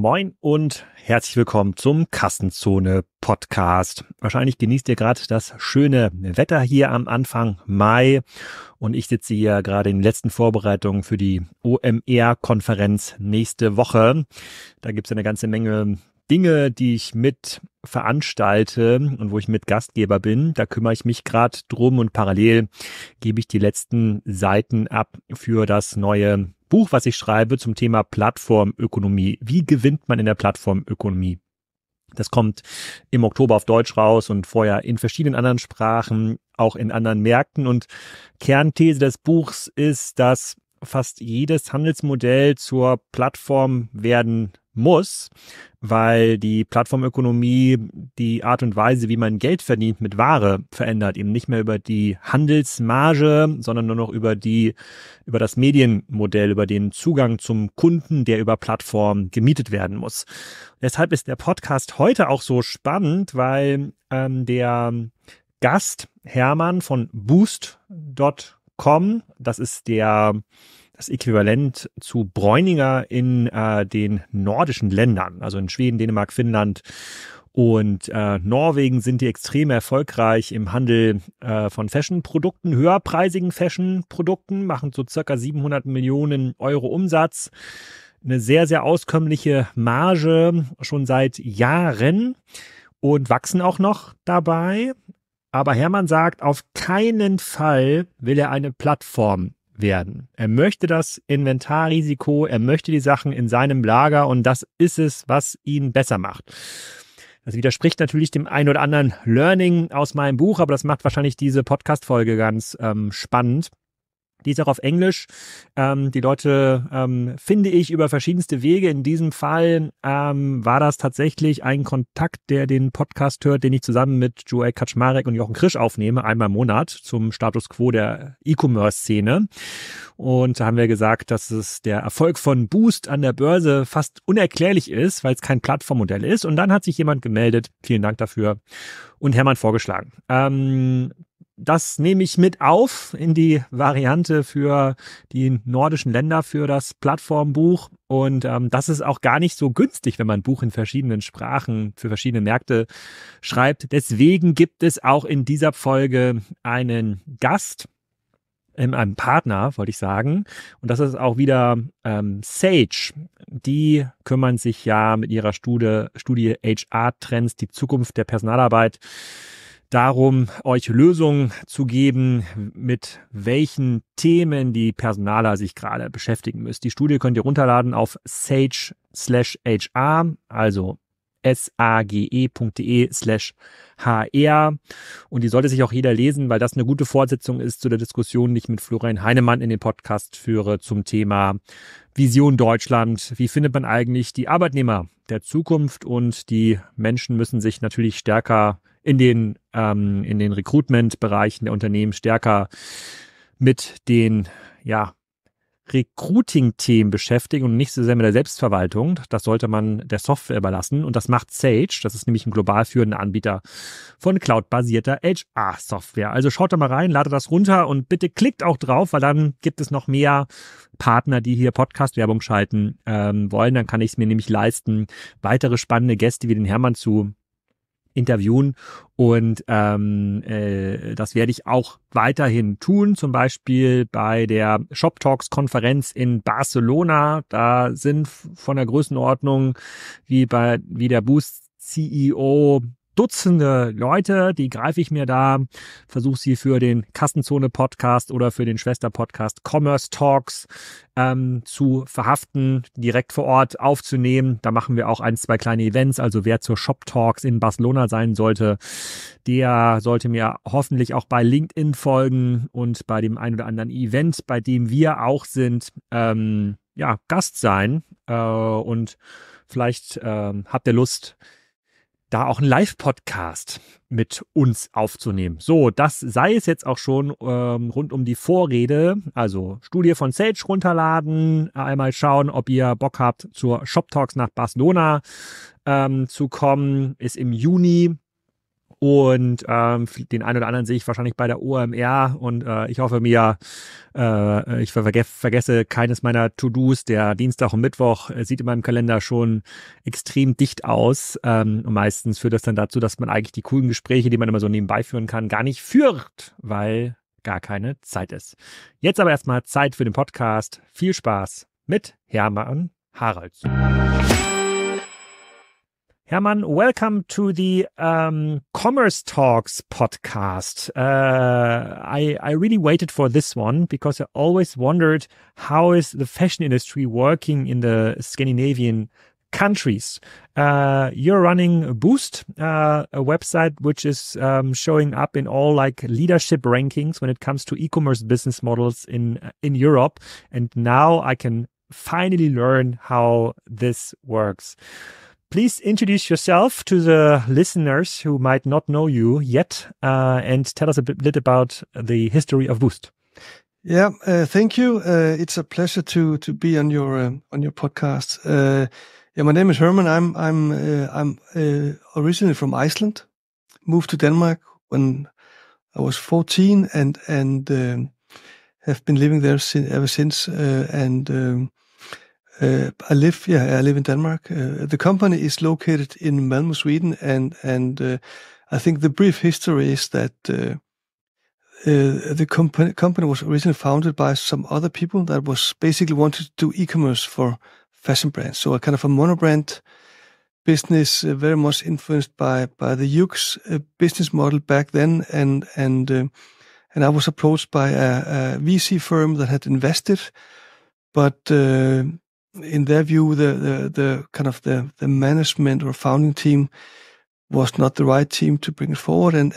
Moin und herzlich willkommen zum Kassenzone Podcast. Wahrscheinlich genießt ihr gerade das schöne Wetter hier am Anfang Mai und ich sitze hier gerade in den letzten Vorbereitungen für die OMR-Konferenz nächste Woche. Da gibt es eine ganze Menge Dinge, die ich mit veranstalte und wo ich mit Gastgeber bin. Da kümmere ich mich gerade drum und parallel gebe ich die letzten Seiten ab für das neue Buch, was ich schreibe zum Thema Plattformökonomie. Wie gewinnt man in der Plattformökonomie? Das kommt im Oktober auf Deutsch raus und vorher in verschiedenen anderen Sprachen, auch in anderen Märkten. Und Kernthese des Buchs ist, dass fast jedes Handelsmodell zur Plattform werden muss, weil die Plattformökonomie die Art und Weise, wie man Geld verdient mit Ware, verändert. Eben nicht mehr über die Handelsmarge, sondern nur noch über das Medienmodell, über den Zugang zum Kunden, der über Plattform gemietet werden muss. Deshalb ist der Podcast heute auch so spannend, weil der Gast Hermann von boost.com, das ist das Äquivalent zu Bräuninger in den nordischen Ländern, also in Schweden, Dänemark, Finnland und Norwegen sind die extrem erfolgreich im Handel von Fashion-Produkten, höherpreisigen Fashion-Produkten, machen so circa 700 Millionen Euro Umsatz, eine sehr, sehr auskömmliche Marge schon seit Jahren und wachsen auch noch dabei. Aber Hermann sagt, auf keinen Fall will er eine Plattform werden. Er möchte das Inventarrisiko, er möchte die Sachen in seinem Lager und das ist es, was ihn besser macht. Das widerspricht natürlich dem ein oder anderen Learning aus meinem Buch, aber das macht wahrscheinlich diese Podcast-Folge ganz spannend. Die ist auch auf Englisch. Die Leute finde ich über verschiedenste Wege. In diesem Fall war das tatsächlich ein Kontakt, der den Podcast hört, den ich zusammen mit Joel Kaczmarek und Jochen Krisch aufnehme, einmal im Monat zum Status Quo der E-Commerce-Szene. Und da haben wir gesagt, dass es der Erfolg von Boost an der Börse fast unerklärlich ist, weil es kein Plattformmodell ist. Und dann hat sich jemand gemeldet, vielen Dank dafür, und Hermann vorgeschlagen. Das nehme ich mit auf in die Variante für die nordischen Länder für das Plattformbuch. Und das ist auch gar nicht so günstig, wenn man ein Buch in verschiedenen Sprachen für verschiedene Märkte schreibt. Deswegen gibt es auch in dieser Folge einen Gast, einen Partner, wollte ich sagen. Und das ist auch wieder Sage. Die kümmern sich ja mit ihrer Studie HR-Trends, die Zukunft der Personalarbeit, darum, euch Lösungen zu geben, mit welchen Themen die Personaler sich gerade beschäftigen müssen. Die Studie könnt ihr runterladen auf sage/HR, also sage.de/hr. Und die sollte sich auch jeder lesen, weil das eine gute Fortsetzung ist zu der Diskussion, die ich mit Florian Heinemann in den Podcast führe zum Thema Vision Deutschland. Wie findet man eigentlich die Arbeitnehmer der Zukunft? Und die Menschen müssen sich natürlich stärker in den Recruitment-Bereichen der Unternehmen stärker mit den Recruiting-Themen beschäftigen und nicht so sehr mit der Selbstverwaltung. Das sollte man der Software überlassen. Und das macht Sage. Das ist nämlich ein global führender Anbieter von cloud-basierter HR-Software. Also schaut da mal rein, ladet das runter und bitte klickt auch drauf, weil dann gibt es noch mehr Partner, die hier Podcast-Werbung schalten wollen. Dann kann ich es mir nämlich leisten, weitere spannende Gäste wie den Hermann zu interviewen und das werde ich auch weiterhin tun, zum Beispiel bei der Shop Talks Konferenz in Barcelona. Da sind von der Größenordnung wie der Boost CEO Dutzende Leute, die greife ich mir da, versuche sie für den Kassenzone-Podcast oder für den Schwester-Podcast Commerce Talks zu verhaften, direkt vor Ort aufzunehmen. Da machen wir auch 1, 2 kleine Events, also wer zur Shop Talks in Barcelona sein sollte, der sollte mir hoffentlich auch bei LinkedIn folgen und bei dem ein oder anderen Event, bei dem wir auch sind, Gast sein und vielleicht habt ihr Lust, da auch einen Live-Podcast mit uns aufzunehmen. So, das sei es jetzt auch schon rund um die Vorrede. Also Studie von Sage runterladen, einmal schauen, ob ihr Bock habt, zur Shop Talks nach Barcelona zu kommen, ist im Juni. Und den einen oder anderen sehe ich wahrscheinlich bei der OMR und ich hoffe mir, ich vergesse keines meiner To-Dos. Der Dienstag und Mittwoch sieht in meinem Kalender schon extrem dicht aus. Und meistens führt das dann dazu, dass man eigentlich die coolen Gespräche, die man immer so nebenbei führen kann, gar nicht führt, weil gar keine Zeit ist. Jetzt aber erstmal Zeit für den Podcast. Viel Spaß mit Hermann Haraldsson. Hermann, welcome to the Commerce Talks podcast. I really waited for this one because I always wondered how is the fashion industry working in the Scandinavian countries. You're running Boost, a website which is showing up in all like leadership rankings when it comes to e-commerce business models in Europe. And now I can finally learn how this works. Please introduce yourself to the listeners who might not know you yet, and tell us a bit about the history of Boost. Yeah, thank you. It's a pleasure to be on your podcast. Yeah, my name is Hermann. I'm originally from Iceland. Moved to Denmark when I was 14, and have been living there ever since. I live in Denmark. The company is located in Malmö, Sweden, and I think the brief history is that the company was originally founded by some other people that was basically wanted to do e-commerce for fashion brands. So a kind of a monobrand business, very much influenced by the Yux business model back then, and I was approached by a VC firm that had invested, but in their view, the kind of the management or founding team was not the right team to bring it forward, and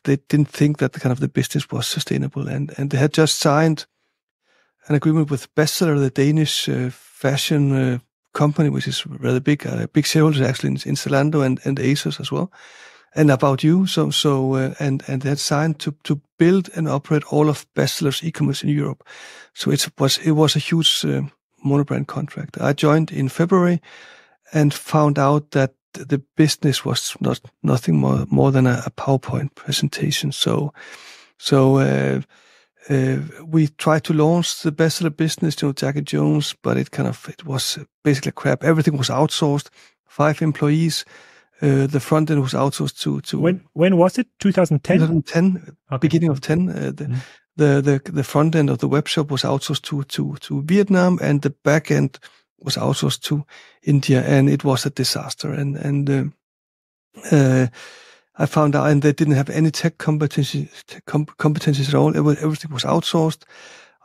they didn't think that the kind of the business was sustainable, and they had just signed an agreement with Bestseller, the Danish fashion company, which is rather big shareholders actually in Zalando and ASOS as well, and About You. And they had signed to build and operate all of Bestseller's e-commerce in Europe. So it was a huge monobrand contract. I joined in February and found out that the business was nothing more than a PowerPoint presentation. So we tried to launch the Bestseller business, Jack and Jones, but it was basically crap. Everything was outsourced. 5 employees. The front end was outsourced to. When was it? 2010. 2010, okay. Beginning of 10. The front end of the web shop was outsourced to Vietnam, and the back end was outsourced to India, and it was a disaster. And I found out, and they didn't have any tech competencies at all. Everything was outsourced.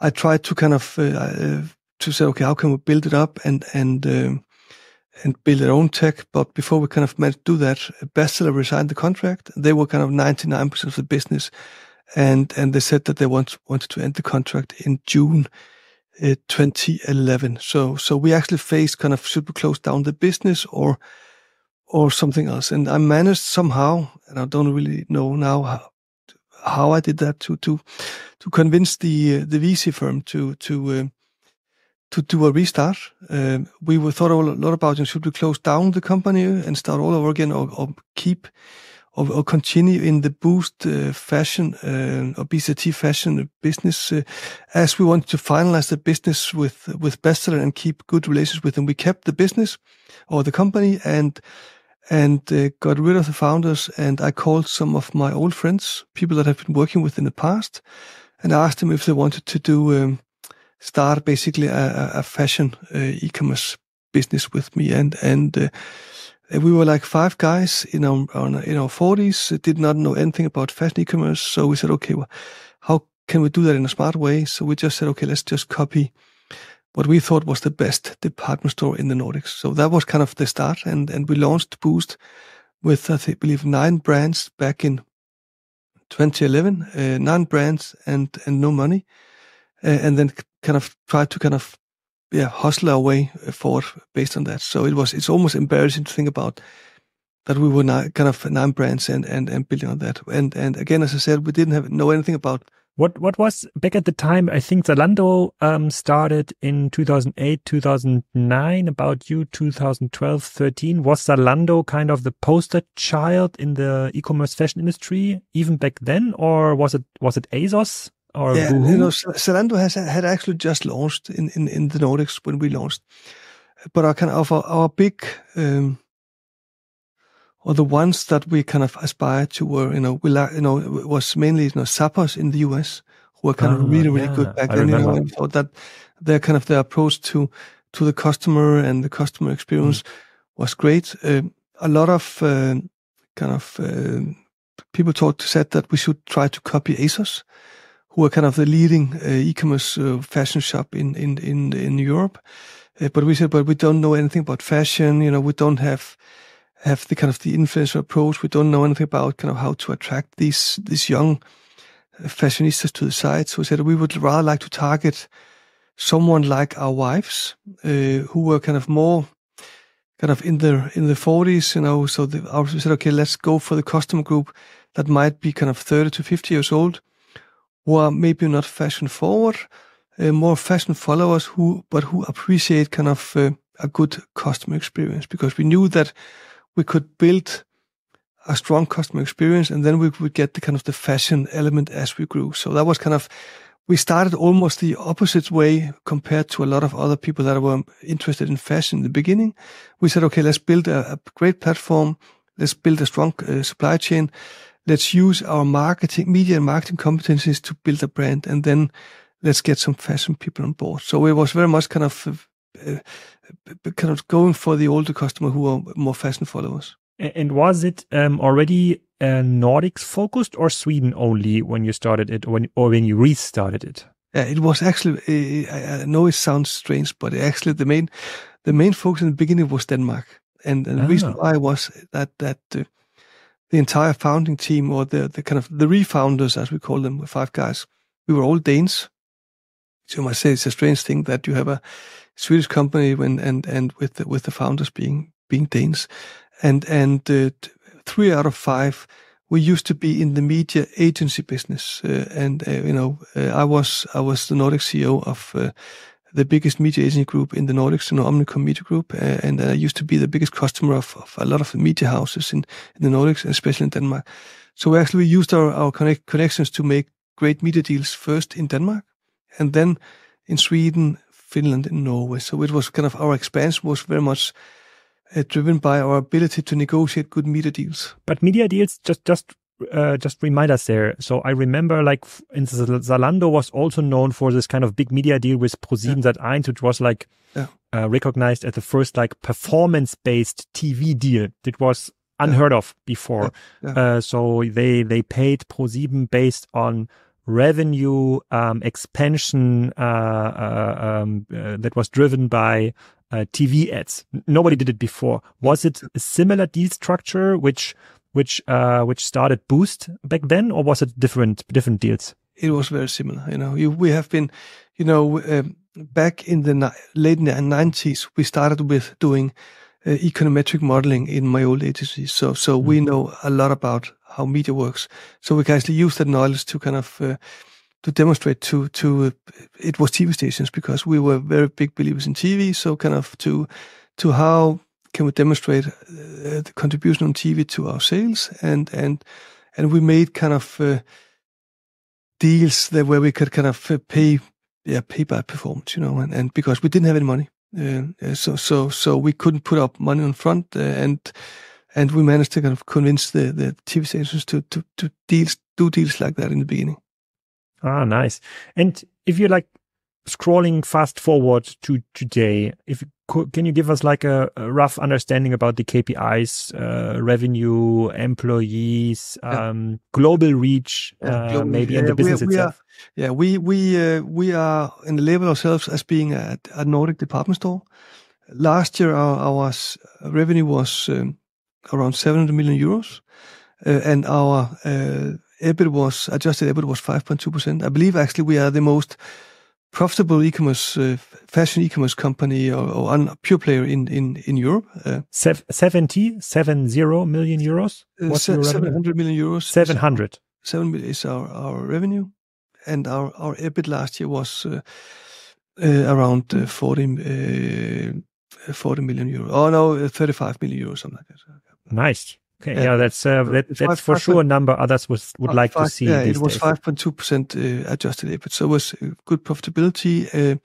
I tried to kind of to say, okay, how can we build it up and build their own tech? But before we kind of managed to do that, Bestseller resigned the contract. They were kind of 99% of the business. And they said that they wanted to end the contract in June 2011. So we actually faced kind of, should we close down the business or something else? And I managed somehow, and I don't really know now how I did that, to convince the VC firm to do a restart. We thought a lot about, should we close down the company and start all over again, or keep or continue in the Boost fashion or BCT fashion business, as we wanted to finalize the business with Bestseller and keep good relations with them. We kept the business or the company and got rid of the founders. And I called some of my old friends, people that I've been working with in the past, and asked them if they wanted to start basically a fashion e-commerce business with me. And we were like 5 guys in our 40s, did not know anything about fashion e-commerce. So we said, okay, well, how can we do that in a smart way? So we just said, okay, let's just copy what we thought was the best department store in the Nordics. So that was kind of the start. And we launched Boost with, I believe, 9 brands back in 2011, 9 brands and no money. And then kind of tried to hustle our way forward based on that. So it's almost embarrassing to think about that we were kind of 9 brands and building on that. And again, as I said, we didn't know anything about What was back at the time? I think Zalando started in 2008, 2009, about you 2012, 13. Was Zalando kind of the poster child in the e-commerce fashion industry even back then, or was it ASOS or Yeah, Boohoo? Zalando had actually just launched in the Nordics when we launched, but our big or the ones that we kind of aspired to were, it was mainly, Zappos in the US, who were kind of really, really good back I then, remember. and we thought that their approach to the customer and the customer experience was great. A lot of people said that we should try to copy ASOS, who are kind of the leading e-commerce fashion shop in Europe. But we said, but we don't know anything about fashion. We don't have the kind of the influencer approach. We don't know anything about kind of how to attract these young fashionistas to the site. So we said we would rather like to target someone like our wives, who were kind of more kind of in the 40s, So we said, okay, let's go for the customer group that might be kind of 30 to 50 years old, who are maybe not fashion forward, more fashion followers who appreciate kind of a good customer experience, because we knew that we could build a strong customer experience, and then we would get the kind of the fashion element as we grew. So that was kind of, we started almost the opposite way compared to a lot of other people that were interested in fashion in the beginning. We said, okay, let's build a great platform. Let's build a strong supply chain. Let's use our media and marketing competencies to build a brand, and then let's get some fashion people on board. So it was very much kind of going for the older customer who are more fashion followers. And was it already Nordics focused or Sweden only when you started it, or when you restarted it? Yeah, it was actually. I know it sounds strange, but actually the main focus in the beginning was Denmark, and the reason why was that the entire founding team, or the kind of the refounders, as we call them, the 5 guys, we were all Danes. So you might say it's a strange thing that you have a Swedish company and with the founders being Danes, and 3 out of 5 we used to be in the media agency business, I was the Nordic CEO of the biggest media agency group in the Nordics, Omnicom Media Group, and I used to be the biggest customer of a lot of the media houses in the Nordics, especially in Denmark. So we actually used our connections to make great media deals first in Denmark, and then in Sweden, Finland, and Norway. So it was kind of, our expansion was very much driven by our ability to negotiate good media deals. But media deals, just remind us there. So I remember, like, Zalando was also known for this kind of big media deal with ProSiebenSat.1, which was like recognized as the first like performance-based TV deal. That was unheard of before. So they paid ProSieben based on revenue expansion that was driven by TV ads. Nobody did it before. Was it a similar deal structure which started Boost back then, or was it different deals? It was very similar. We have been, back in the late 90s, we started with doing econometric modeling in my old agency. So we know a lot about how media works. So we can actually use that knowledge to kind of to demonstrate to it was TV stations, because we were very big believers in TV. So kind of to how can we demonstrate the contribution on TV to our sales, and we made kind of deals where we could kind of pay by performance, and because we didn't have any money, so we couldn't put up money on front, and we managed to kind of convince the TV stations to do deals like that in the beginning. Ah, nice. And if you're like scrolling fast forward to today, can you give us like a rough understanding about the KPIs, revenue, employees, global reach, maybe in the business itself? We are in the label ourselves as being a Nordic department store. Last year, our revenue was around 700 million euros, and our adjusted EBIT was 5.2%. I believe actually we are the most profitable fashion e-commerce company or pure player in Europe. 70 million euros? What's 700 million euros. 700. 7 million is our revenue. and our EBIT last year was around 40 million euro. Oh no, 35 million euros, something like that. Nice. Okay, yeah, that's for sure a number others would like to see. Yeah, these it was days. 5.2% adjusted EBIT, so it was good profitability.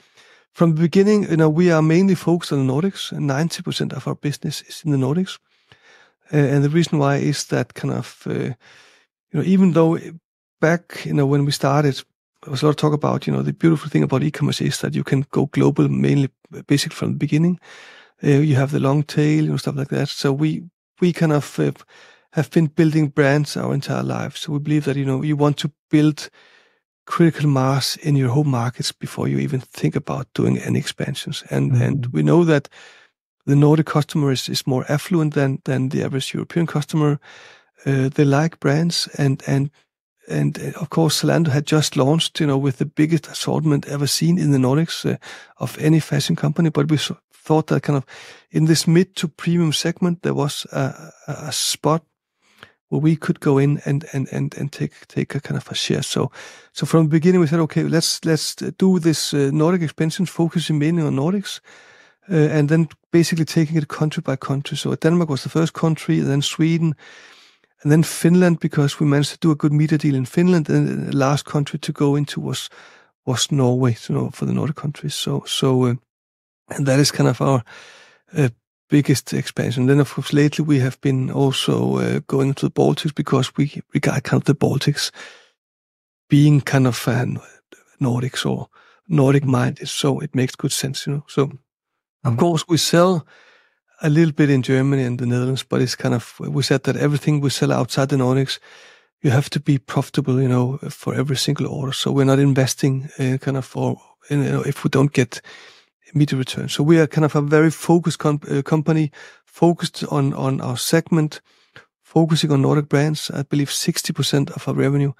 From the beginning, we are mainly focused on the Nordics, and 90% of our business is in the Nordics. And the reason why is that kind of, even though back, when we started, there was a lot of talk about, the beautiful thing about e-commerce is that you can go global mainly, basically from the beginning. You have the long tail, stuff like that. So we kind of have been building brands our entire life. So we believe that, you want to build critical mass in your home markets before you even think about doing any expansions. And we know that the Nordic customer is more affluent than the average European customer. They like brands, and of course Zalando had just launched, with the biggest assortment ever seen in the Nordics of any fashion company. But we thought that kind of in this mid to premium segment there was a spot where we could go in and take a kind of a share. So from the beginning we said, okay, let's do this Nordic expansion, focusing mainly on Nordics. And then basically taking it country by country. So Denmark was the first country, then Sweden, and then Finland, because we managed to do a good media deal in Finland. And the last country to go into was Norway, for the Nordic countries. So and that is kind of our biggest expansion. Then, of course, lately we have been also going into the Baltics, because we regard kind of the Baltics being kind of Nordics or Nordic-minded. So it makes good sense, So of course, we sell a little bit in Germany and the Netherlands, but it's kind of, we said that everything we sell outside the Nordics, you have to be profitable, for every single order. So we're not investing kind of if we don't get immediate return. So we are kind of a very focused company, focused on our segment, focusing on Nordic brands. I believe 60% of our revenue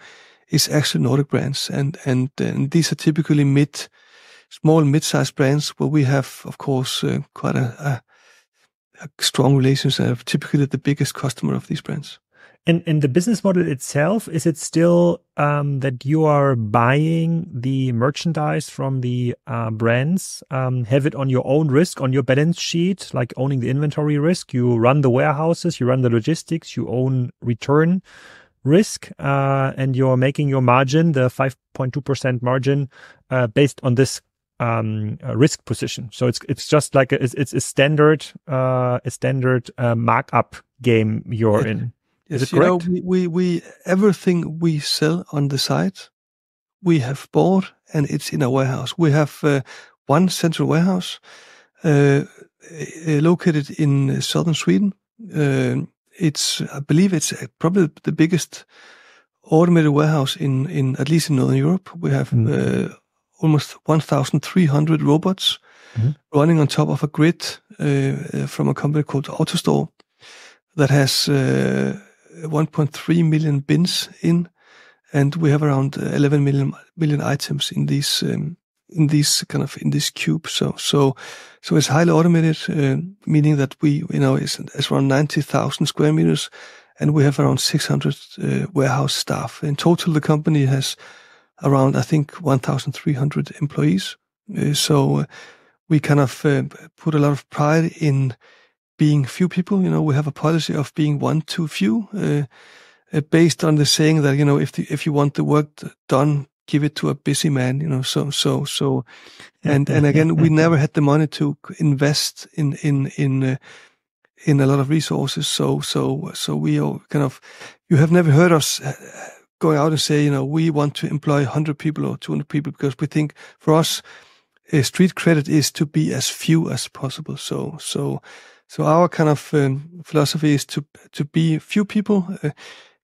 is actually Nordic brands, and these are typically small mid-sized brands where we have, of course, quite a strong relationship, typically the biggest customer of these brands. And the business model itself, is it still that you are buying the merchandise from the brands, have it on your own risk, on your balance sheet, like owning the inventory risk? You run the warehouses, you run the logistics, you own return risk, and you're making your margin, the 5.2% margin, based on this risk position. So it's just like it's a standard markup game you're in. Yes, is it correct? We everything we sell on the site, we have bought, and it's in our warehouse. We have one central warehouse located in southern Sweden. I believe it's probably the biggest automated warehouse in at least in Northern Europe. We have almost 1,300 robots running on top of a grid from a company called AutoStore that has 1.3 million bins in, and we have around 11 million items in these cube. So it's highly automated, meaning that we it's around 90,000 square meters, and we have around 600 warehouse staff. In total, the company has around, I think, 1,300 employees. So we kind of put a lot of pride in being few people. We have a policy of being one too few, based on the saying that, if you want the work done, give it to a busy man. So and again, we never had the money to invest in a lot of resources. So we are kind of, you have never heard us going out and say, we want to employ 100 people or 200 people, because we think for us, street credit is to be as few as possible. So our kind of philosophy is to be few people,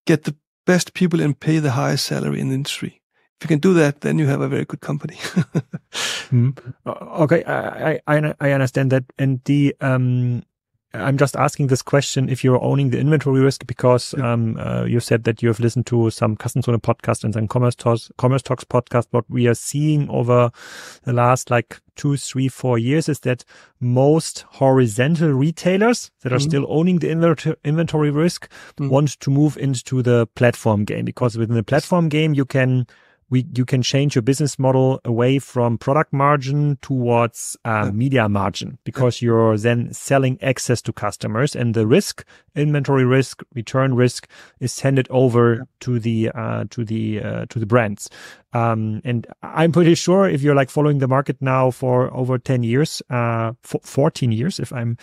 get the best people, and pay the highest salary in the industry. If you can do that, then you have a very good company. Okay, I understand that, and I'm just asking this question if you're owning the inventory risk, because you said that you have listened to some Kassenzone podcast and some Commerce Talks podcast. What we are seeing over the last 2, 3, 4 years is that most horizontal retailers that are still owning the inventory risk want to move into the platform game, because within the platform game you can you can change your business model away from product margin towards media margin, because you're then selling access to customers, and the risk, inventory risk, return risk, is handed over to the brands. And I'm pretty sure if you're like following the market now for over 10 years, 14 years, if I'm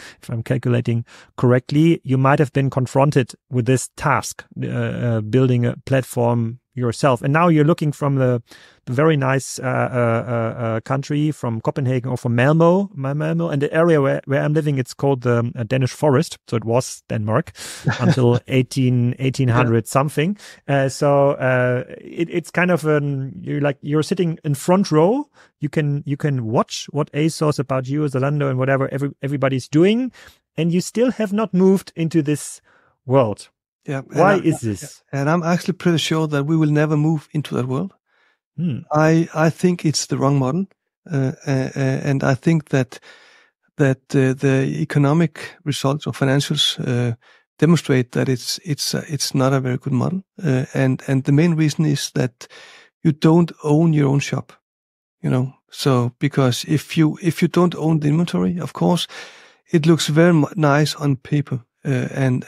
calculating correctly, you might have been confronted with this task, building a platform yourself. And now you're looking from the very nice country, from Copenhagen or from Malmo, and the area where I'm living, it's called the Danish Forest. So it was Denmark until 1800 something. So it's kind of you're sitting in front row. You can watch what ASOS, About You, Zalando, and whatever everybody's doing, and you still have not moved into this world. Yeah. Why is this? And I'm actually pretty sure that we will never move into that world. I think it's the wrong model, and I think that the economic results or financials demonstrate that it's not a very good model. And the main reason is that you don't own your own shop. So because if you don't own the inventory, of course, it looks very nice on paper. And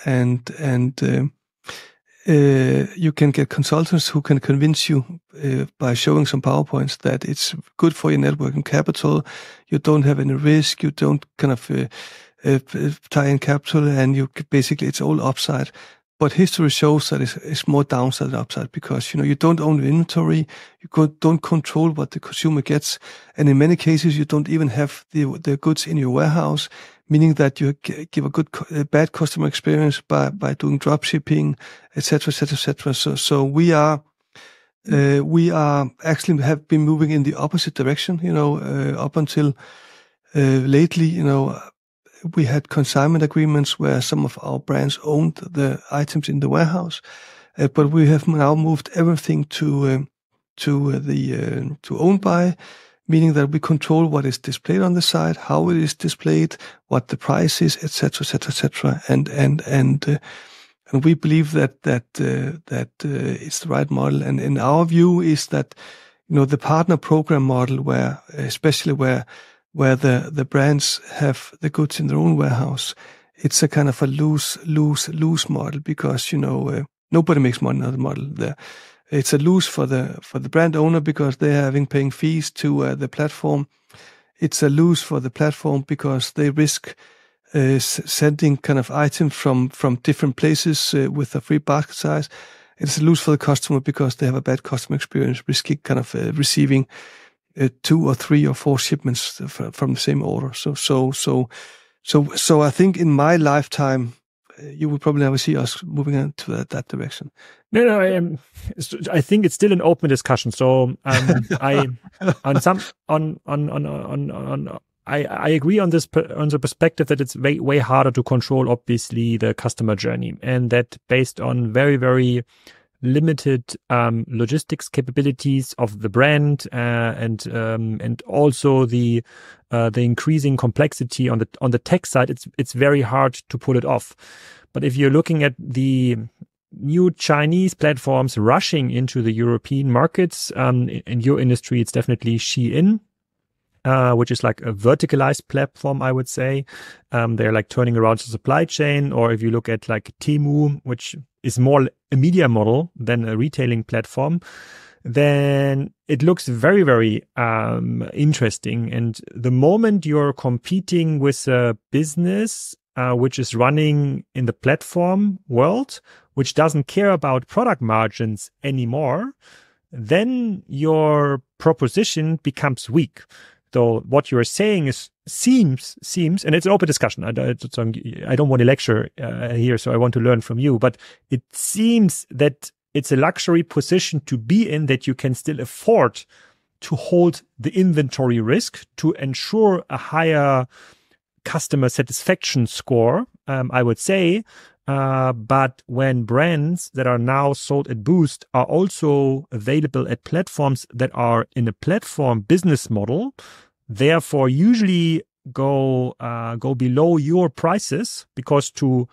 you can get consultants who can convince you by showing some PowerPoints that it's good for your net working capital. You don't have any risk. You don't kind of tie in capital, and it's all upside. But history shows that it's more downside than upside, because you don't own the inventory, don't control what the consumer gets, and in many cases you don't even have the goods in your warehouse, meaning that you give a bad customer experience by doing drop shipping, etc., etc., etc. So we are actually have been moving in the opposite direction. Up until lately, we had consignment agreements where some of our brands owned the items in the warehouse, but we have now moved everything to own by, meaning that we control what is displayed on the site, how it is displayed, what the price is, etc., etc., etc. And we believe that it's the right model. And in our view is that the partner program model, where the brands have the goods in their own warehouse, it's a kind of a loose model, because nobody makes money on the model there. It's a lose for the brand owner, because they're paying fees to the platform. It's a lose for the platform because they risk sending kind of items from different places with a free basket size. It's a lose for the customer because they have a bad customer experience, risking kind of receiving 2 or 3 or 4 shipments from the same order. So I think in my lifetime, you will probably never see us moving into that direction. No, I think it's still an open discussion. So I agree on the perspective that it's way harder to control, obviously, the customer journey, and that based on very, very limited logistics capabilities of the brand, and also the increasing complexity on the tech side, it's very hard to pull it off. But if you're looking at the new Chinese platforms rushing into the European markets, in your industry, it's definitely Shein, which is like a verticalized platform, I would say. They're like turning around the supply chain. Or if you look at like Temu, which is more a media model than a retailing platform, then it looks very, very interesting. And the moment you're competing with a business which is running in the platform world, which doesn't care about product margins anymore, then your proposition becomes weak. So what you're saying seems, and it's an open discussion. I don't want to lecture here, so I want to learn from you. But it seems that it's a luxury position to be in, that you can still afford to hold the inventory risk to ensure a higher customer satisfaction score, I would say. But when brands that are now sold at Boost are also available at platforms that are in a platform business model, therefore usually go below your prices, because to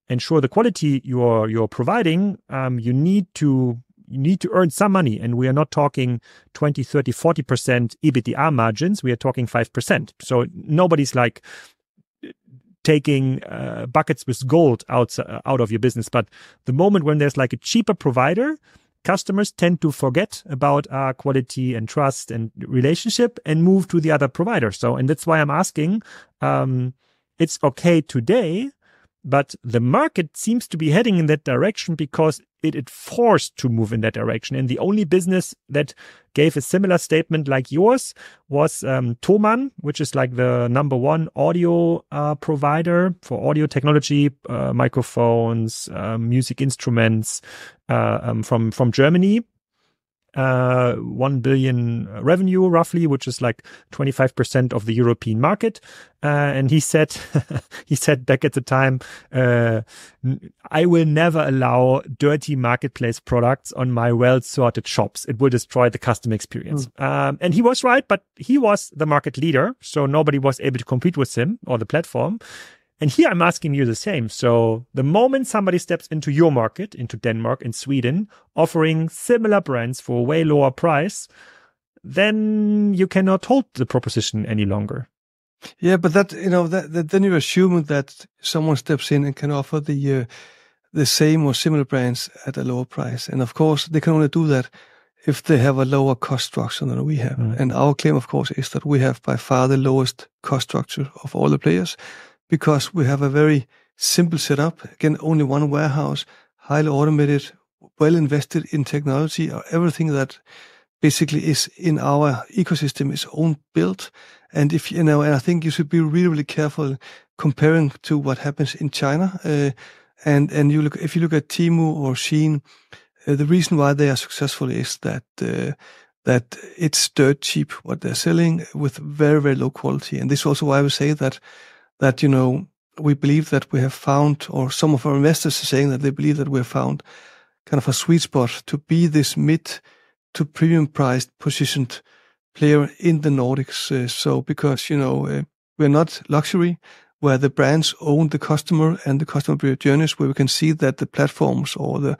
ensure the quality you're providing, you need to need to earn some money. And we are not talking 20, 30, 40% EBITDA margins. We are talking 5%. So nobody's like taking buckets with gold out of your business. But the moment when there's like a cheaper provider, customers tend to forget about quality and trust and relationship and move to the other provider. So, and that's why I'm asking, it's okay today, but the market seems to be heading in that direction because it forced to move in that direction. And the only business that gave a similar statement like yours was Thomann, which is like the #1 audio provider for audio technology, microphones, music instruments from Germany. 1 billion revenue roughly, which is like 25% of the European market. And he said, he said back at the time, I will never allow dirty marketplace products on my well-sorted shops. It will destroy the customer experience. And he was right, but he was the market leader. So nobody was able to compete with him or the platform. And here I'm asking you the same. So the moment somebody steps into your market, into Denmark and Sweden, offering similar brands for a way lower price, then you cannot hold the proposition any longer. Yeah, but that, then you're assuming that someone steps in and can offer the same or similar brands at a lower price. And of course, they can only do that if they have a lower cost structure than we have. And our claim, of course, is that we have by far the lowest cost structure of all the players, because we have a very simple setup. Again, only one warehouse, highly automated, well invested in technology. Everything that basically is in our ecosystem is own built. And and I think you should be really, really careful comparing to what happens in China. If you look at Temu or Shein, the reason why they are successful is that it's dirt cheap what they're selling with very, very low quality. And this is also why we say that we believe that we have found, or some of our investors are saying that they believe that we have found kind of a sweet spot to be this mid to premium priced positioned player in the Nordics. Because, we're not luxury, where the brands own the customer and the customer journeys, where we can see that the platforms or the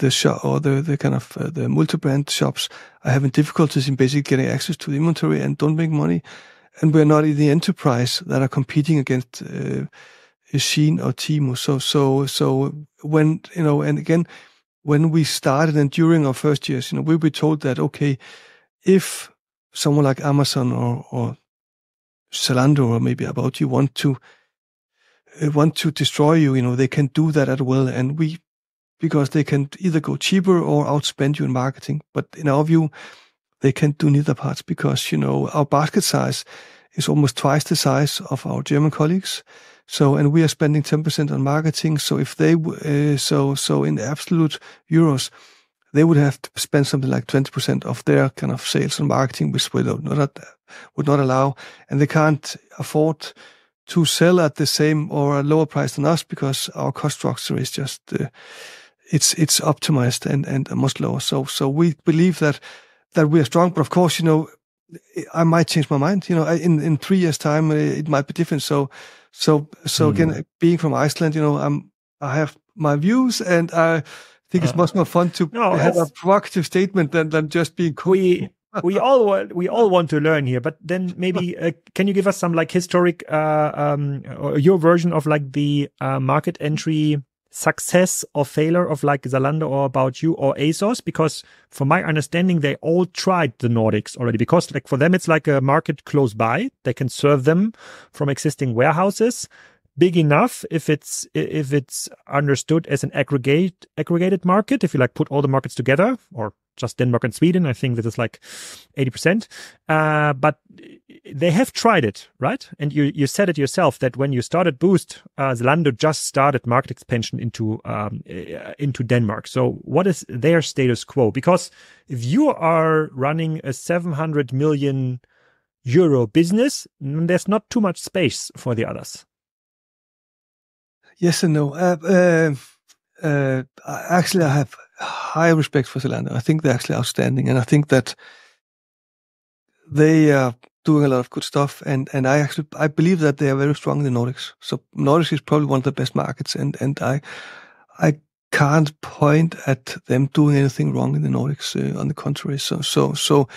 shop or the kind of the multi-brand shops are having difficulties in basically getting access to the inventory and don't make money. And we're not in the enterprise that are competing against Shein or Temu. So when, and again, when we started and during our first years, we were told that, okay, if someone like Amazon or Zalando or maybe About You want to destroy you, they can do that at will. And because they can either go cheaper or outspend you in marketing. But in our view, they can do neither parts because, our basket size is almost twice the size of our German colleagues. So, and we are spending 10% on marketing. So if they, so in absolute euros, they would have to spend something like 20% of their kind of sales on marketing, which would not allow, and they can't afford to sell at the same or a lower price than us because our cost structure is just, it's optimized and much lower. So we believe that we are strong, but of course, I might change my mind. In 3 years' time, it might be different. So again, being from Iceland, I have my views, and I think it's much more fun to have a provocative statement than just being cool. We all want to learn here, but then maybe can you give us some like historic or your version of like the market entry success or failure of like Zalando or About You or ASOS? Because from my understanding, they all tried the Nordics already, because like for them, it's like a market close by. They can serve them from existing warehouses, big enough if it's understood as an aggregated market. If you like put all the markets together, or just Denmark and Sweden, I think that is like 80%. But they have tried it, right? And you said it yourself that when you started Boost, Zalando just started market expansion into Denmark. So what is their status quo? Because if you are running a 700 million euro business, there's not too much space for the others. Yes and no. Actually, I have high respect for Zalando. I think they're actually outstanding, and I think that they are doing a lot of good stuff. And I believe that they are very strong in the Nordics. So Nordics is probably one of the best markets, and I can't point at them doing anything wrong in the Nordics. On the contrary, so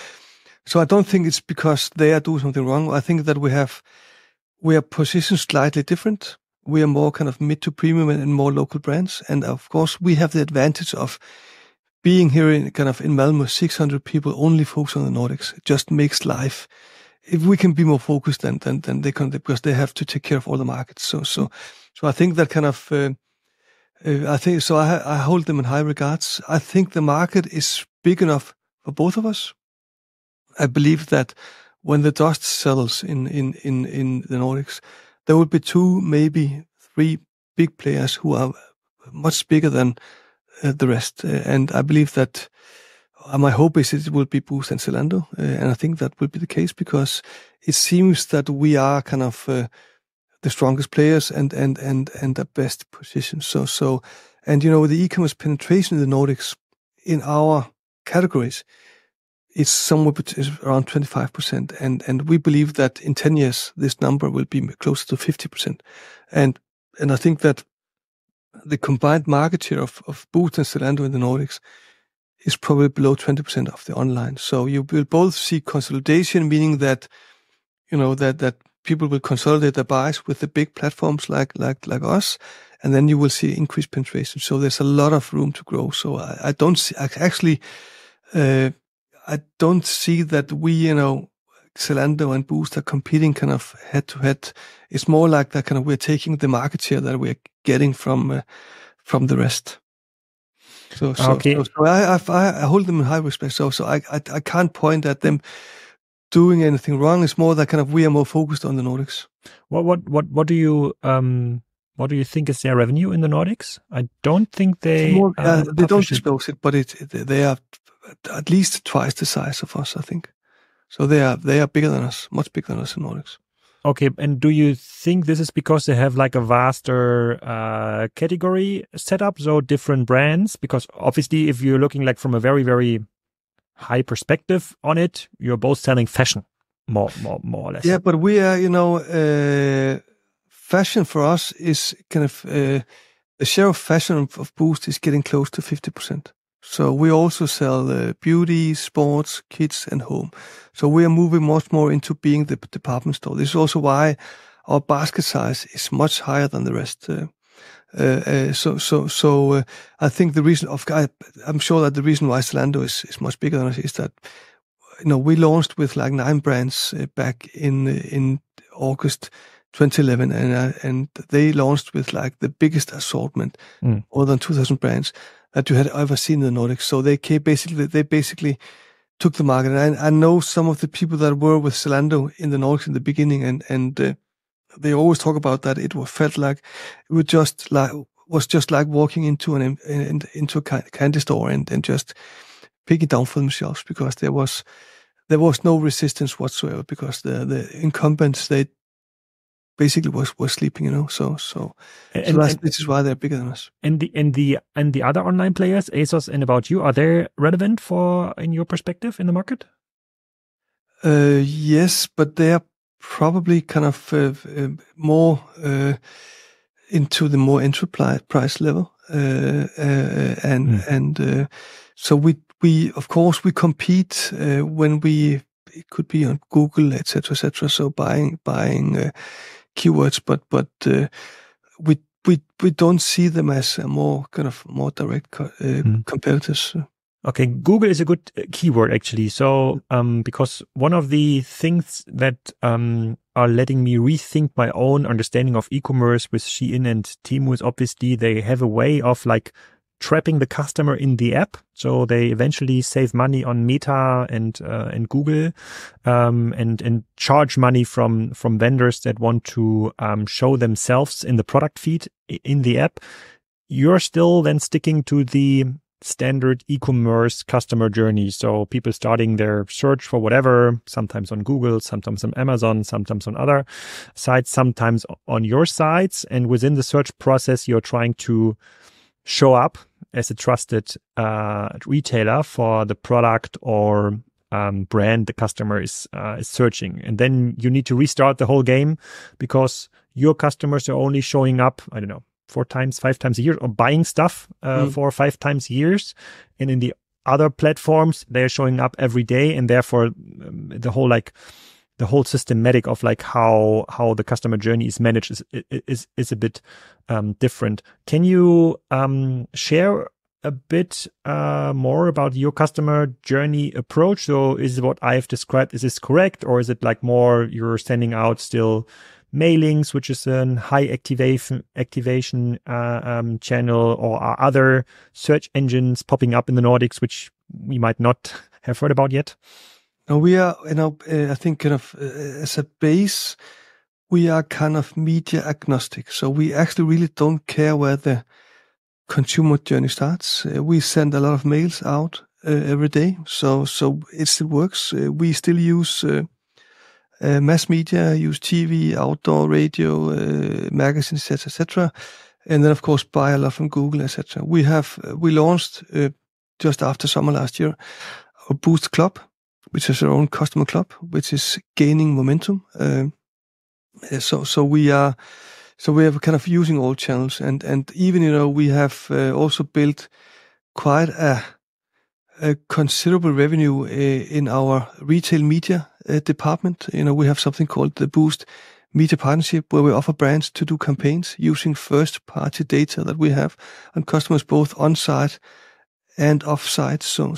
I don't think it's because they are doing something wrong. I think that we are positioned slightly different. We are more kind of mid to premium and more local brands, and of course we have the advantage of being here in Malmö, 600 people only focus on the Nordics. It just makes life. If we can be more focused than they can, because they have to take care of all the markets. So I think that kind of. I think so. I hold them in high regards. I think the market is big enough for both of us. I believe that when the dust settles in the Nordics, there will be 2, maybe 3 big players who are much bigger than the rest. And I believe that my hope is it will be Boozt and Zalando. And I think that will be the case because it seems that we are kind of the strongest players and the best position. So, and the e-commerce penetration in the Nordics in our categories is somewhere around 25%. And we believe that in 10 years, this number will be closer to 50%. And I think that the combined market share of Boozt and Zalando in the Nordics is probably below 20% of the online. So you will both see consolidation, meaning that, that people will consolidate their buys with the big platforms like us, and then you will see increased penetration. So there's a lot of room to grow. So I don't see, actually, I don't see that we, Zalando and Boozt are competing kind of head to head. It's more like that kind of we're taking the market share that we're getting from the rest. So I hold them in high respect. So I can't point at them doing anything wrong. It's more that kind of we are more focused on the Nordics. What do you think is their revenue in the Nordics? I don't think they they don't disclose it, but they are at least twice the size of us, I think. So they are bigger than us, much bigger than us in Nordics. Okay, and do you think this is because they have like a vaster category setup, so different brands? Because obviously, if you're looking like from a very, very high perspective on it, you're both selling fashion, more or less. Yeah, but we are, fashion for us is kind of the share of fashion of Boozt is getting close to 50%. So we also sell beauty, sports, kids, and home. So we are moving much more into being the department store. This is also why our basket size is much higher than the rest. So I think the reason I'm sure that the reason why Zalando is much bigger than us is that we launched with like 9 brands back in August 2011, and they launched with like the biggest assortment, more than 2,000 brands that you had ever seen in the Nordics. So they basically took the market. And I know some of the people that were with Zalando in the Nordics in the beginning, and they always talk about that. It felt like it was just like walking into into a candy store and just picking down for themselves, because there was no resistance whatsoever, because the incumbents, they basically was sleeping, So this is why they're bigger than us. And the other online players, ASOS and About You, are they relevant in your perspective in the market? Yes, but they are probably kind of more into the more enterprise level, so we of course we compete when it could be on Google, etc. So buying keywords, but we don't see them as a more direct competitors. Okay, Google is a good keyword actually. So because one of the things that are letting me rethink my own understanding of e-commerce with Shein and Temu is obviously they have a way of like trapping the customer in the app, so they eventually save money on Meta and Google, and charge money from vendors that want to show themselves in the product feed in the app. You're still then sticking to the standard e-commerce customer journey. So people starting their search for whatever, sometimes on Google, sometimes on Amazon, sometimes on other sites, sometimes on your sites, and within the search process, you're trying to show up as a trusted retailer for the product or brand the customer is searching. And then you need to restart the whole game, because your customers are only showing up, I don't know, 4 times, 5 times a year, or buying stuff 4 or 5 times a year. And in the other platforms, they're showing up every day, and therefore the whole systematic of like how the customer journey is managed is a bit different. Can you share a bit more about your customer journey approach? So is what I've described, is this correct, or is it like more you're sending out still mailings, which is a high activation channel, or are other search engines popping up in the Nordics which we might not have heard about yet? No, we are, I think kind of as a base, we are kind of media agnostic. So we actually really don't care where the consumer journey starts. We send a lot of mails out every day, so it still works. We still use mass media, use TV, outdoor radio, magazines, etc., and then of course buy a lot from Google, etc. We launched just after summer last year our Boost Club, which is our own customer club, which is gaining momentum. So we are kind of using all channels, and even we have also built quite a considerable revenue in our retail media department. We have something called the Boost Media Partnership, where we offer brands to do campaigns using first-party data that we have on customers both on-site and off-site. So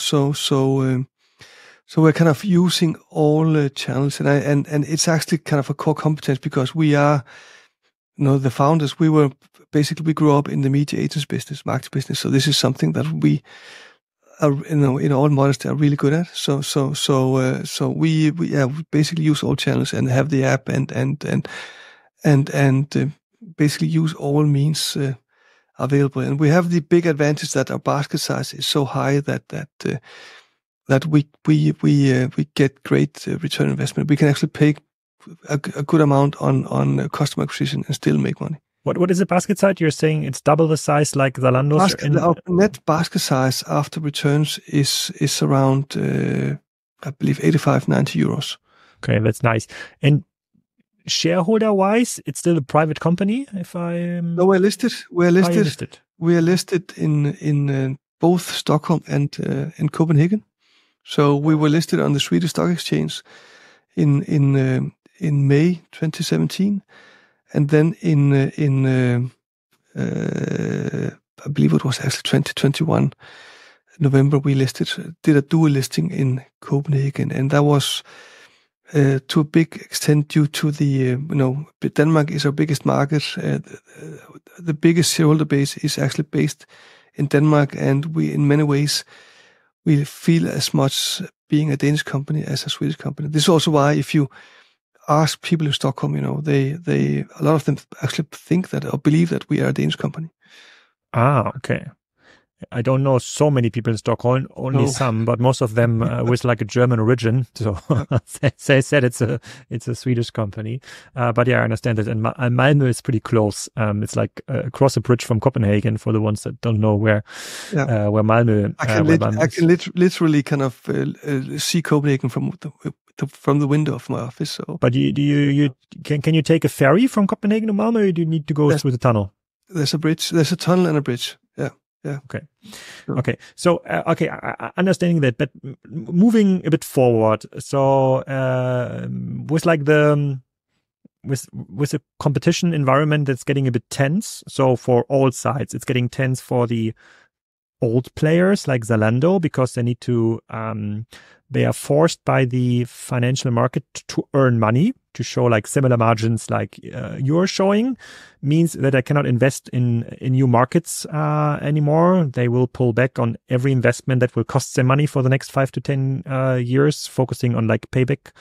we're kind of using all channels, and it's actually kind of a core competence, because we are, the founders. We grew up in the media agents business, marketing business. So this is something that we are, in all modesty, are really good at. So we basically use all channels and have the app and basically use all means available. And we have the big advantage that our basket size is so high that we get great return on investment. We can actually pay a good amount on customer acquisition and still make money. What is the basket size? You're saying it's double the size like Zalando's? Our net basket size after returns is around, I believe, 85-90 euros. Okay, that's nice. And shareholder-wise, it's still a private company. No, we're listed. We're listed. We are listed in both Stockholm and in Copenhagen. So we were listed on the Swedish Stock Exchange in May 2017, and then in I believe it was actually 2021 November, we did a dual listing in Copenhagen, and that was to a big extent due to the Denmark is our biggest market. The biggest shareholder base is actually based in Denmark, and we in many ways we feel as much being a Danish company as a Swedish company. This is also why if you ask people in Stockholm, they a lot of them actually think that or believe that we are a Danish company. Okay. I don't know so many people in Stockholm, only some, but most of them with like a German origin. So they said it's a Swedish company. But yeah, I understand it. And Malmö is pretty close. It's like across a bridge from Copenhagen for the ones that don't know where Malmö. I can literally kind of see Copenhagen from the window of my office. So. But can you take a ferry from Copenhagen to Malmö, or do you need to go through the tunnel? There's a bridge. There's a tunnel and a bridge. Yeah. Yeah. Okay. Sure. Okay. So, understanding that, but moving a bit forward. So, with like with a competition environment that's getting a bit tense. So for all sides, it's getting tense for the old players like Zalando, because they need to, they are forced by the financial market to earn money, to show like similar margins like you're showing, means that I cannot invest in new markets anymore. They will pull back on every investment that will cost them money for the next 5 to 10 years, focusing on like payback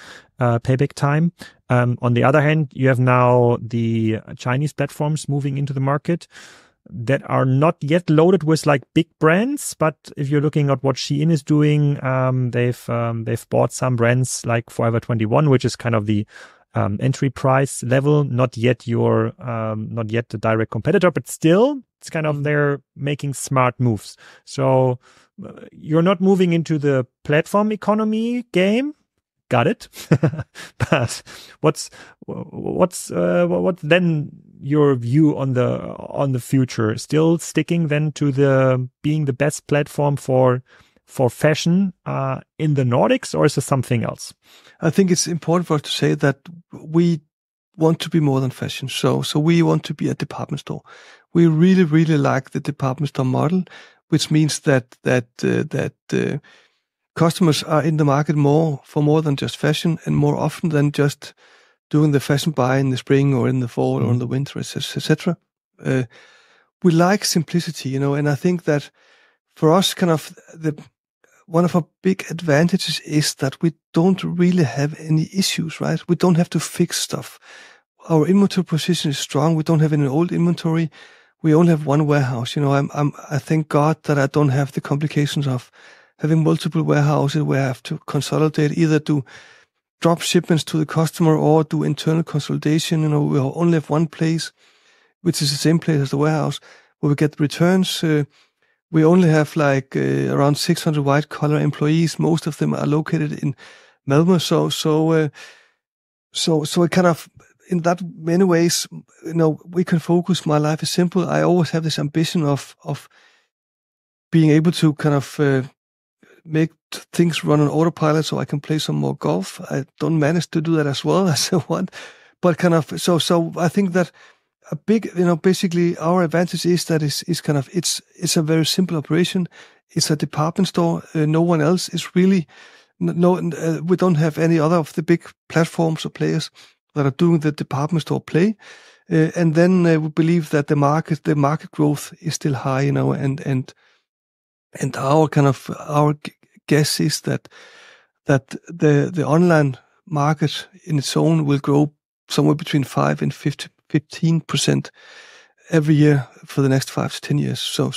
time. On the other hand, you have now the Chinese platforms moving into the market that are not yet loaded with like big brands, but if you're looking at what Shein is doing, they've bought some brands like Forever 21, which is kind of the entry price level, not yet the direct competitor, but still it's kind of they're making smart moves. So you're not moving into the platform economy game, got it. But what's then your view on the future? Still sticking then to the being the best platform for fashion in the Nordics, or is there something else? I think it's important for us to say that we want to be more than fashion. So we want to be a department store. We really, really like the department store model, which means that customers are in the market for more than just fashion, and more often than just doing the fashion buy in the spring or in the fall or in the winter, etc. We like simplicity, and I think that for us, kind of one of our big advantages is that we don't really have any issues, right? We don't have to fix stuff. Our inventory position is strong. We don't have any old inventory. We only have one warehouse. I thank God that I don't have the complications of having multiple warehouses where I have to consolidate, either do drop shipments to the customer or do internal consolidation. We only have one place, which is the same place as the warehouse, where we get returns. We only have around 600 white-collar employees. Most of them are located in Malmö. So it kind of, in that many ways, we can focus. My life is simple. I always have this ambition of being able to kind of make things run on autopilot so I can play some more golf. I don't manage to do that as well as I want, but kind of, so I think that a big, basically our advantage is that it's a very simple operation. It's a department store. No one else is really, we don't have any other of the big platforms or players that are doing the department store play. And then we believe that the market growth is still high, and our guess is that the online market in its own will grow somewhere between 5 and 15% every year for the next 5 to 10 years. So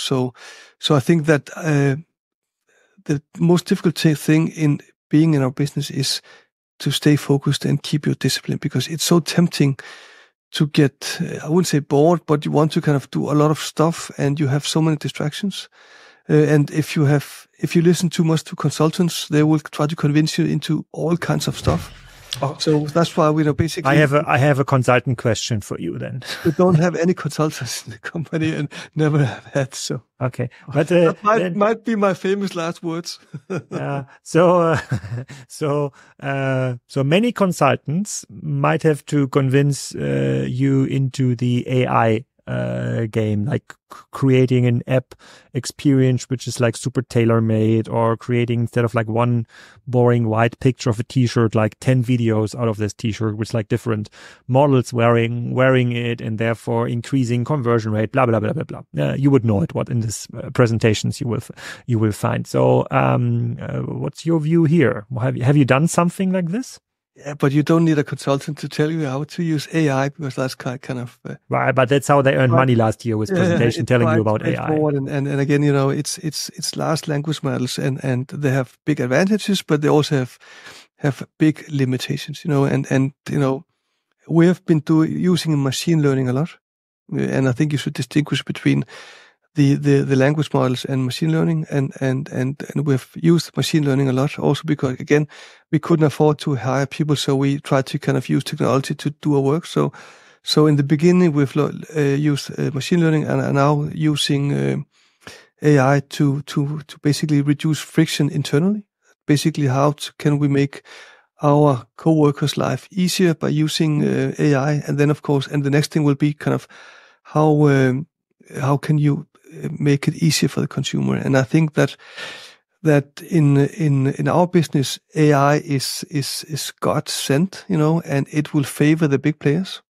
I think that the most difficult thing in being in our business is to stay focused and keep your discipline, because it's so tempting to get, I wouldn't say bored, but you want to kind of do a lot of stuff and you have so many distractions. And if you listen too much to consultants, they will try to convince you into all kinds of stuff. Oh. So that's why we basically. I have a consultant question for you then. We don't have any consultants in the company and never have had. So okay, but that might be my famous last words. So many consultants might have to convince you into the AI game, like creating an app experience which is like super tailor-made, or creating, instead of like one boring white picture of a t-shirt, like 10 videos out of this t-shirt with like different models wearing it, and therefore increasing conversion rate, blah blah blah blah blah. You would know it, what in this presentations you will find. So what's your view here? Have you done something like this? Yeah, but you don't need a consultant to tell you how to use AI, because that's kind of right. But that's how they earned money last year, with presentation telling you about AI. And again, it's large language models, and they have big advantages, but they also have big limitations. And we have been using machine learning a lot, and I think you should distinguish between the language models and machine learning, and we've used machine learning a lot also because, again, we couldn't afford to hire people, so we tried to kind of use technology to do our work. So in the beginning we've used machine learning, and are now using AI to basically reduce friction internally. Basically, can we make our co-workers' life easier by using AI? And then, of course, and the next thing will be kind of how can you make it easier for the consumer? And I think that in our business, AI is God sent, and it will favor the big players,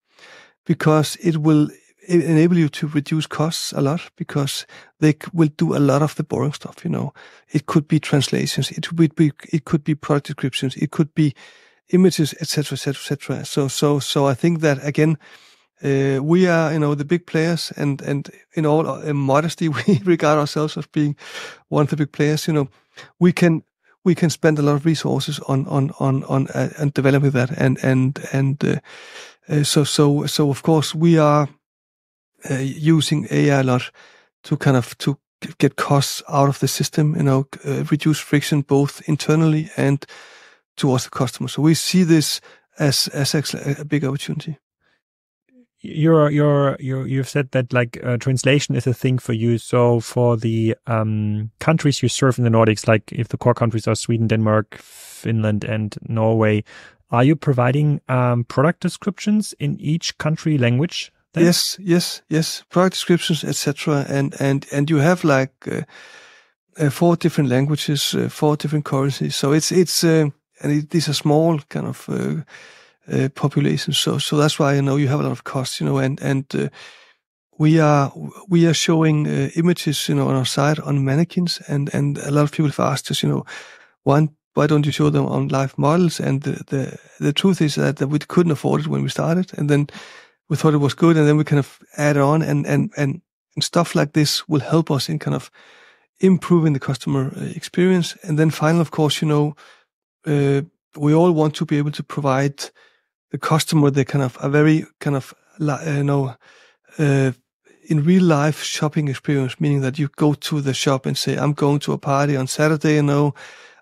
because it will enable you to reduce costs a lot, because they will do a lot of the boring stuff. It could be translations, it could be product descriptions, it could be images, etc., etc., etc. So I think that, again, we are, the big players, and in all modesty, we regard ourselves as being one of the big players. We can spend a lot of resources on developing that, so of course we are using AI a lot to get costs out of the system, reduce friction both internally and towards the customer. So we see this as actually a big opportunity. You've said that like translation is a thing for you. So for the countries you serve in the Nordics, like if the core countries are Sweden, Denmark, Finland, and Norway, are you providing product descriptions in each country language? Then? Yes. Product descriptions, etc. And you have like 4 different languages, 4 different currencies. So it's these are small kind of populations. So that's why you have a lot of costs. And we are showing images on our site on mannequins, and a lot of people have asked us, why don't you show them on live models? And the truth is that we couldn't afford it when we started, and then we thought it was good, and then we kind of add on, and stuff like this will help us in kind of improving the customer experience. And then finally, of course, we all want to be able to provide the customer the kind of a very kind of in real life shopping experience, meaning that you go to the shop and say, I'm going to a party on Saturday,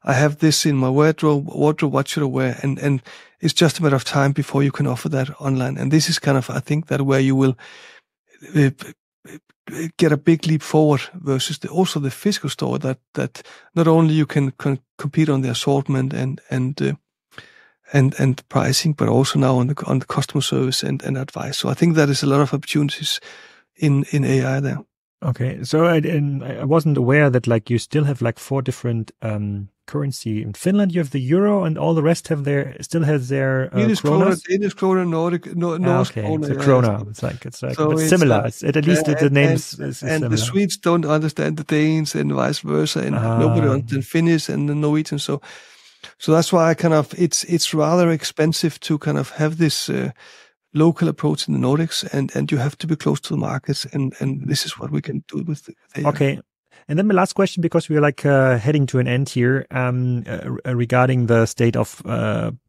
I have this in my wardrobe, what should I wear? And it's just a matter of time before you can offer that online. And this is kind of, I think, that where you will get a big leap forward versus also the physical store, that not only you can compete on the assortment and pricing, but also now on the customer service and advice. So I think that is a lot of opportunities in AI there. Okay, so I wasn't aware that like you still have like 4 different currency. In Finland, you have the euro, and all the rest still has their Danish krona, Nordic, Norse krona. It's a krona. It's like so it's similar. At least the names is and similar. The Swedes don't understand the Danes, and vice versa, and nobody understands Finnish and the Norwegian. So that's why I kind of it's rather expensive to kind of have this local approach in the Nordics, and you have to be close to the markets, and this is what we can do with AI. Okay. And then my last question, because we are like heading to an end here, regarding the state of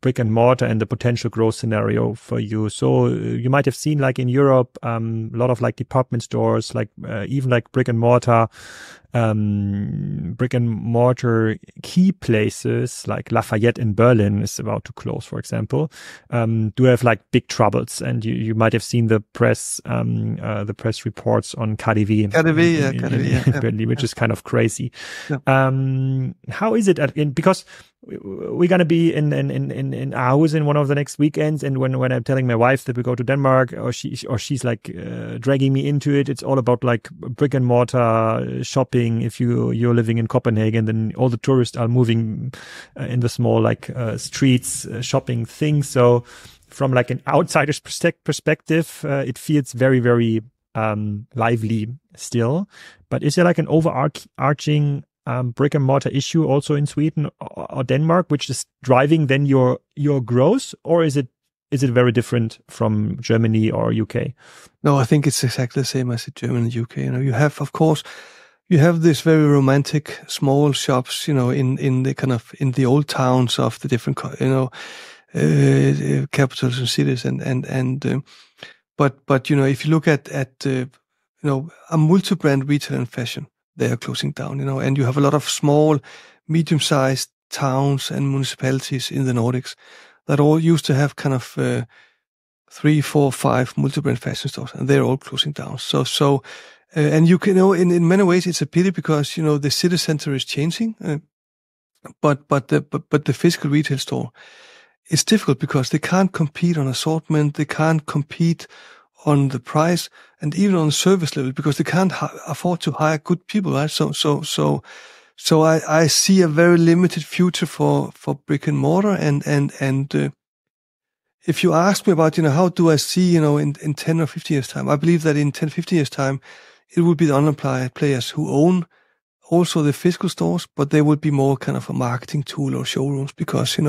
brick and mortar and the potential growth scenario for you. So you might have seen like in Europe, a lot of like department stores, like even like brick and mortar key places like Lafayette in Berlin is about to close, for example, do have like big troubles. And you might have seen the press reports on KaDeWe in Berlin, which is kind of crazy. Yeah. How is it? Because we're gonna be in Aarhus in one of the next weekends, and when I'm telling my wife that we go to Denmark, or she's like dragging me into it, it's all about like brick and mortar shopping. If you're living in Copenhagen, then all the tourists are moving in the small like streets shopping things. So from like an outsider's perspective, it feels very, very lively still. But is there like an overarching brick and mortar issue also in Sweden or Denmark, which is driving then your growth, or is it very different from Germany or UK? No, I think it's exactly the same as in Germany and UK. You have, of course, this very romantic small shops, in the kind of in the old towns of the different, capitals and cities, but if you look at a multi-brand retail and fashion, they are closing down, and you have a lot of small, medium-sized towns and municipalities in the Nordics that all used to have kind of 3, 4, 5 multi-brand fashion stores, and they're all closing down. So, and you can, in many ways, it's a pity because the city center is changing, but the physical retail store, it's difficult because they can't compete on assortment, they can't compete on the price, and even on the service level, because they can't afford to hire good people, right? So I see a very limited future for brick and mortar, and if you ask me about, how do I see, in 10 or 15 years time, I believe that in 10, 15 years time, it will be the online players who own also the physical stores, but they will be more kind of a marketing tool or showrooms, because,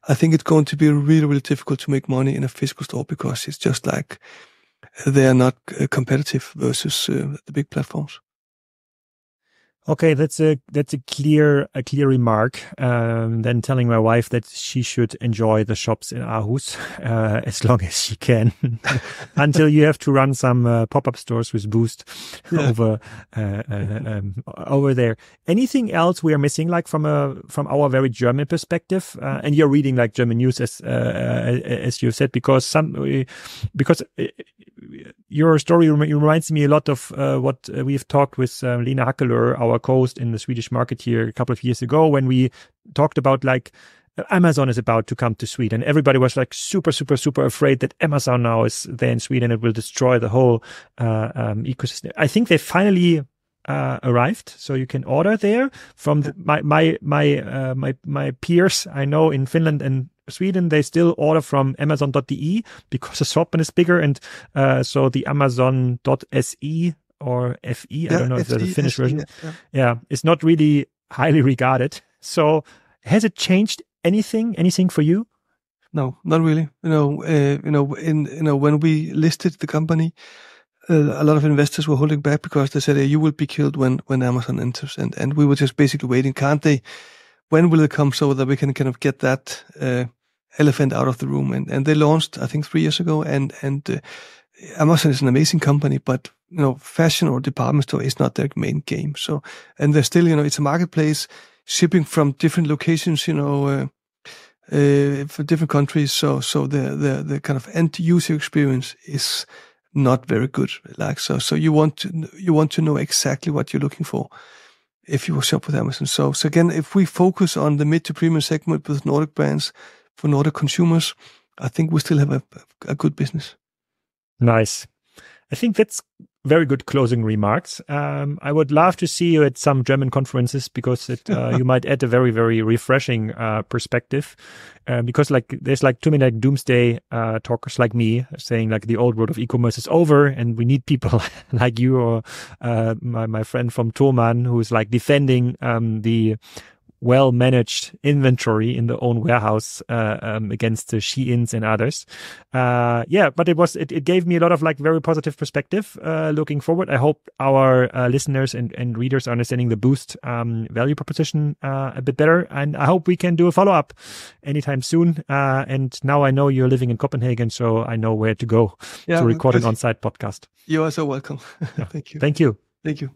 I think it's going to be really, really difficult to make money in a physical store, because it's just like they are not competitive versus the big platforms. Okay, that's a clear remark. Then telling my wife that she should enjoy the shops in Aarhus as long as she can, until you have to run some pop-up stores with Boost over there. Anything else we are missing, like from our very German perspective? And you're reading like German news as you said, because your story reminds me a lot of what we've talked with Lena Hackeler, our co-host in the Swedish market here a couple of years ago, when we talked about like Amazon is about to come to Sweden. Everybody was like super afraid that Amazon now is there in Sweden. It will destroy the whole ecosystem. I think they finally arrived, so you can order there from my peers I know in Finland and Sweden. They still order from Amazon.de because the assortment is bigger, and so the Amazon.se or FE, I don't know if there's a Finnish version. Yeah, it's not really highly regarded. So has it changed anything for you? No, not really. When we listed the company, a lot of investors were holding back because they said, you will be killed when Amazon enters. And we were just basically waiting. When will it come so that we can kind of get that elephant out of the room? And they launched, I think, 3 years ago. And Amazon is an amazing company, but fashion or department store is not their main game. So, and they're still, it's a marketplace shipping from different locations, for different countries. So the kind of end user experience is not very good. Like, so you want to know exactly what you're looking for if you will shop with Amazon. So again, if we focus on the mid to premium segment with Nordic brands for Nordic consumers, I think we still have a good business. Nice. I think that's very good closing remarks. I would love to see you at some German conferences, because you might add a very, very refreshing perspective. Because there's too many doomsday talkers like me saying like the old world of e-commerce is over, and we need people like you or my friend from Thomann, who's like defending the well-managed inventory in their own warehouse against the Sheins and others. But it gave me a lot of like very positive perspective looking forward. I hope our listeners and readers are understanding the Boost value proposition a bit better, and I hope we can do a follow-up anytime soon. And now I know you're living in Copenhagen, so I know where to go to record an on-site podcast. You are so welcome. Thank you. Thank you. Thank you.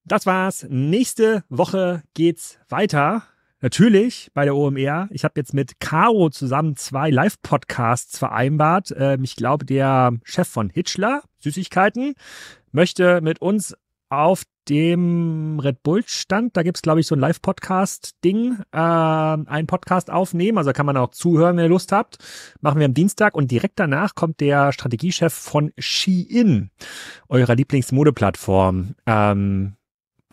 Das war's. Nächste Woche geht's weiter. Natürlich bei der OMR. Ich habe jetzt mit Caro zusammen 2 Live-Podcasts vereinbart. Ich glaube, der Chef von Hitchler, Süßigkeiten, möchte mit uns auf dem Red Bull-Stand, da gibt's, glaube ich, so ein Live-Podcast-Ding, einen Podcast aufnehmen. Also kann man auch zuhören, wenn ihr Lust habt. Machen wir am Dienstag, und direkt danach kommt der Strategiechef von Shein, eurer Lieblingsmodeplattform.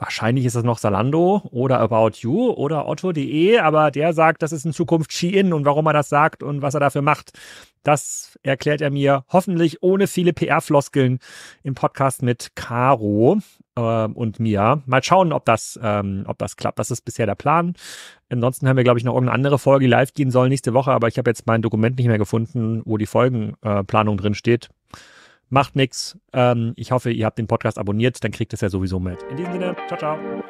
Wahrscheinlich ist das noch Zalando oder About You oder Otto.de, aber der sagt, das ist in Zukunft Shein, und warum er das sagt und was er dafür macht, das erklärt er mir hoffentlich ohne viele PR-Floskeln im Podcast mit Caro und mir. Mal schauen, ob das klappt. Das ist bisher der Plan. Ansonsten haben wir, glaube ich, noch irgendeine andere Folge, die live gehen soll nächste Woche, aber ich habe jetzt mein Dokument nicht mehr gefunden, wo die Folgenplanung drin steht. Macht nix. Ich hoffe, ihr habt den Podcast abonniert, dann kriegt es ja sowieso mit. In diesem Sinne, ciao, ciao.